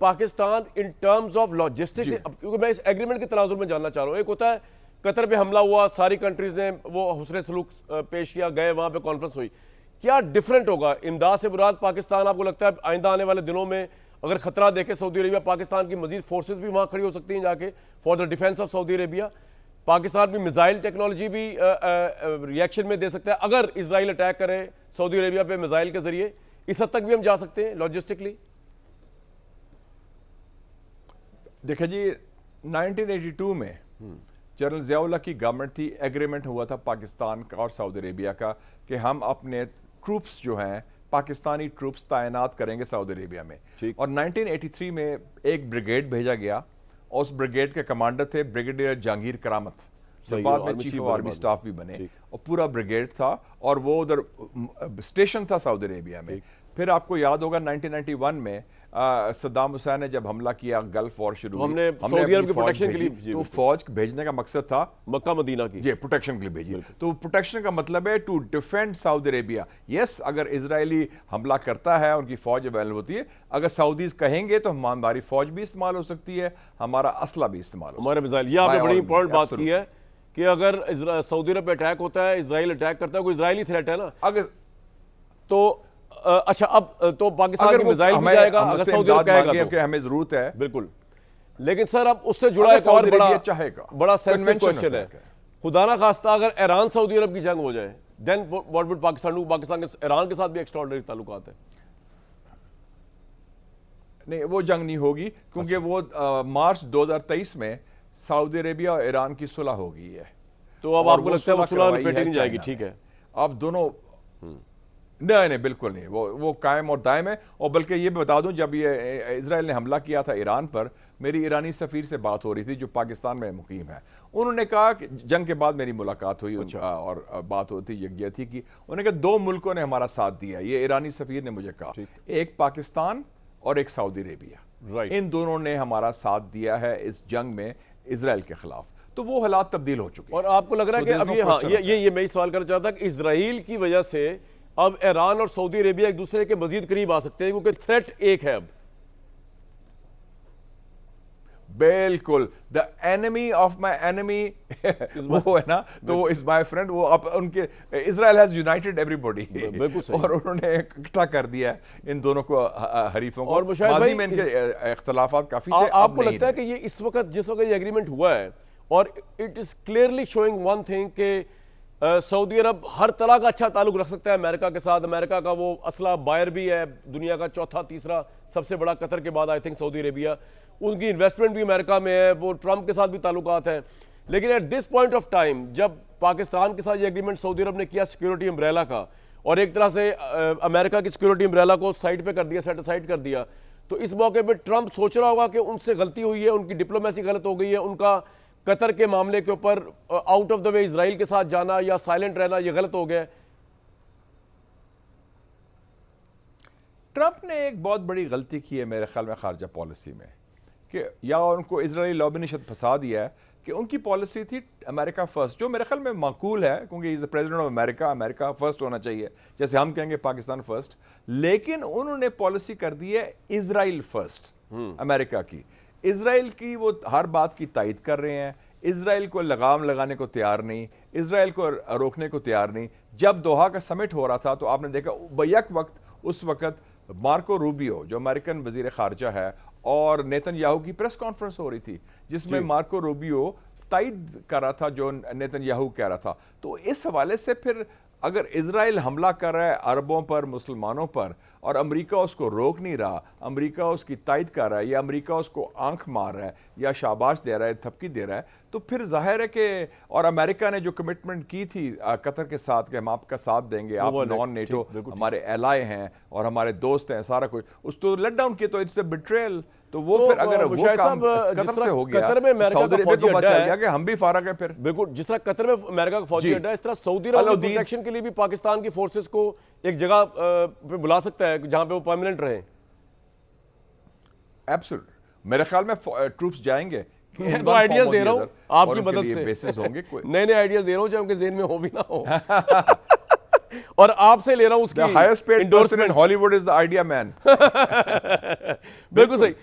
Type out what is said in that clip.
Pakistan in terms of logistics, کیونکہ میں اس agreement کے تناظر میں جاننا چاہ رہا ہوں, ایک ہوتا ہے قطر پہ حملہ ہوا, ساری کنٹریز نے وہ حسن سلوک پیش کیا, گئے وہاں پہ کانفرنس ہوئی, کیا ڈیفرنٹ ہوگا امداد سے مراد پاکستان؟ آپ کو لگتا ہے آئندہ آنے والے دنوں میں اگر خطرہ دیکھے سعودی عربیہ, پاکستان کی مزید فورسز بھی وہاں کھڑی ہو سکتی ہیں جا کے for the defence of Saudi Arabia, Pakistan بھی میزائل ٹیکنالوجی بھی ری ایکشن میں دے سکتا ہے اگر اسرائیل اٹیک کرے سعودی عربیہ پہ میزائل کے ذریعے, اس حد تک بھی ہم جا سکتے ہیں لاجسٹکلی؟ دیکھیں جی 1982 میں جنرل ضیاء اللہ کی گورنمنٹ تھی, ایگریمنٹ ہوا تھا پاکستان کا اور سعودی عربیہ کا کہ ہم اپنے ٹروپس جو ہیں پاکستانی ٹروپس تعینات کریں گے سعودی عربیہ میں, اور 1983 میں ایک بریگیڈ بھیجا گیا, اور اس بریگیڈ کے کمانڈر تھے بریگیڈیئر جہانگیر کرامت, جو بعد میں چیف آف آرمی سٹاف بھی بنے, اور پورا بریگیڈ تھا اور وہ ادھر اسٹیشن تھا سعودی عربیہ میں. پھر آپ کو یاد ہوگا 1991 میں صدام حسین نے جب حملہ کیا, گلف وار شروع ہوئی, ہم نے سعودی عرب کی پروٹیکشن کے لیے, تو فوج بھیجنے کا مقصد تھا مکہ مدینہ کی, جی پروٹیکشن کے لیے بھیجی. تو پروٹیکشن کا مطلب ہے ٹو ڈیفینڈ سعودی عربیہ. یس, اگر اسرائیلی حملہ کرتا ہے ان کی فوج اویلیبل ہوتی ہے, اگر سعودیز کہیں گے تو ہماری فوج بھی استعمال ہو سکتی ہے, ہمارا اسلحہ بھی استعمال ہو ہمارے میزائل. یہ آپ نے بڑی امپورٹنٹ بات کی ہے کہ اگر سعودی عرب پہ اٹیک ہوتا ہے, اسرائیل اٹیک کرتا ہے, کوئی اسرائیلی تھریٹ ہے نا, اگر تو اچھا اب تو پاکستان کی میزائل بھی جائے گا اگر سعودی عرب کہے گا کہ ہمیں ضرورت ہے. بالکل, لیکن سر اب اس سے جڑا ایک اور بڑا سینسٹیو کوسچن ہے, خدا نہ خواستہ اگر ایران سعودی عرب کی جنگ ہو جائے then what would Pakistan do? Pakistan کے ایران کے ساتھ بھی ایکسٹراڈنری تعلقات ہیں. نہیں, وہ جنگ نہیں ہوگی کیونکہ وہ مارچ 2023 میں سعودی عربیہ اور ایران کی صلح ہو گئی ہے, تو اب آپ کو لگتا ہے وہ صلح رپیٹ نہیں جائے گی؟ ٹھیک ہے, اب دونوں نہیں بالکل نہیں, وہ قائم اور دائم ہے. اور بلکہ یہ بتا دوں, جب یہ اسرائیل نے حملہ کیا تھا ایران پر, میری ایرانی سفیر سے بات ہو رہی تھی جو پاکستان میں مقیم ہے. انہوں نے کہا کہ جنگ کے بعد میری ملاقات ہوئی اور بات ہوتی یکجہتی کی, انہوں نے کہا 2 ملکوں نے ہمارا ساتھ دیا. یہ ایرانی سفیر نے مجھے کہا, ایک پاکستان اور ایک سعودی عربیہ, ان دونوں نے ہمارا ساتھ دیا ہے اس جنگ میں اسرائیل کے خلاف. تو وہ حالات تبدیل ہو چکے ہیں. اور آپ کو لگ رہا ہے کہ اب یہ میں سوال کرنا چاہتا کہ اسرائیل کی وجہ سے اب ایران اور سعودی عربیہ ایک دوسرے کے مزید قریب آ سکتے ہیں کیونکہ تھریٹ ایک ہے اب؟ بالکل, the enemy of my enemy وہ ہے نا, تو وہ is my friend. وہ اب ان کے اسرائیل has united everybody, اور انہوں نے اکٹھا کر دیا ہے ان دونوں کو, حریفوں کو. اور ماضی میں ان کے اختلافات کافی تھے. آپ کو لگتا ہے کہ یہ اس وقت جس وقت یہ ایگریمنٹ ہوا ہے, اور it is clearly showing one thing کہ سعودی عرب ہر طرح کا اچھا تعلق رکھ سکتا ہے امریکہ کے ساتھ, امریکہ کا وہ اسلحہ بائر بھی ہے, دنیا کا چوتھا تیسرا سب سے بڑا قطر کے بعد آئی تھنک سعودی عربیہ, ان کی انویسٹمنٹ بھی امریکہ میں ہے, وہ ٹرمپ کے ساتھ بھی تعلقات ہیں. لیکن at this point of time جب پاکستان کے ساتھ یہ ایگریمنٹ سعودی عرب نے کیا سیکیورٹی امبریلا کا, اور ایک طرح سے امریکہ کی سیکیورٹی امبریلا کو سائڈ پہ کر دیا, سیٹ اسائڈ کر دیا, تو اس موقع پہ ٹرمپ سوچ رہا ہوگا کہ ان سے غلطی ہوئی ہے, ان کی ڈپلومیسی غلط ہو گئی ہے, ان کا قطر کے معاملے کے اوپر آؤٹ آف دا وے اسرائیل کے ساتھ جانا یا سائلنٹ رہنا یہ غلط ہو گیا. ٹرمپ نے ایک بہت بڑی غلطی کی ہے میرے خیال میں خارجہ پالیسی میں, کہ یا ان کو اسرائیلی لابی نے شاید پھنسا دیا ہے کہ ان کی پالیسی تھی امریکہ فرسٹ, جو میرے خیال میں معقول ہے کیونکہ is the president of America, America first ہونا چاہیے جیسے ہم کہیں گے پاکستان فرسٹ. لیکن انہوں نے پالیسی کر دی ہے اسرائیل فرسٹ امریکہ کی. اسرائیل کی وہ ہر بات کی تائید کر رہے ہیں, اسرائیل کو لگام لگانے کو تیار نہیں, اسرائیل کو روکنے کو تیار نہیں. جب دوحہ کا سمٹ ہو رہا تھا تو آپ نے دیکھا بیک وقت اس وقت مارکو روبیو جو امریکن وزیر خارجہ ہے اور نیتن یاہو کی پریس کانفرنس ہو رہی تھی جس میں مارکو روبیو تائید کر رہا تھا جو نیتن یاہو کہہ رہا تھا. تو اس حوالے سے پھر اگر اسرائیل حملہ کر رہا ہے عربوں پر, مسلمانوں پر, اور امریکہ اس کو روک نہیں رہا, امریکہ اس کی تائید کر رہا ہے, یا امریکہ اس کو آنکھ مار رہا ہے یا شاباش دے رہا ہے, تھپکی دے رہا ہے, تو پھر ظاہر ہے کہ, اور امریکہ نے جو کمٹمنٹ کی تھی قطر کے ساتھ کہ ہم آپ کا ساتھ دیں گے, آپ نان نیٹو ہمارے ایلائے ہیں اور ہمارے دوست ہیں, سارا کچھ, اس تو لیٹ ڈاؤن کیا, تو اٹس اے بیٹریل. تو وہ پھر اگر وہ کام قطر سے ہو گیا, قطر میں امریکہ کا فوجی اڈا ہے کہ ہم بھی فارغ ہیں پھر. بالکل, جس طرح قطر میں امریکہ کا فوجی اڈا ہے, اس طرح سعودی عرب پروٹیکشن کے لیے بھی پاکستان کی فورسز کو ایک جگہ پہ بلا سکتا ہے جہاں پہ وہ پرماننٹ رہیں. ایبسولوٹ, میرے خیال میں ٹروپس جائیں گے. میں تو آئیڈیاز دے رہا ہوں آپ کی مدد سے, بیسز ہوں گے, نئے نئے آئیڈیاز دے رہا ہوں جو ان کے ذہن میں ہو بھی نہ ہو, اور آپ سے لے رہا ہوں اس کی انڈورسمنٹ. ہالی ووڈ از دا آئیڈیا مین. بالکل صحیح.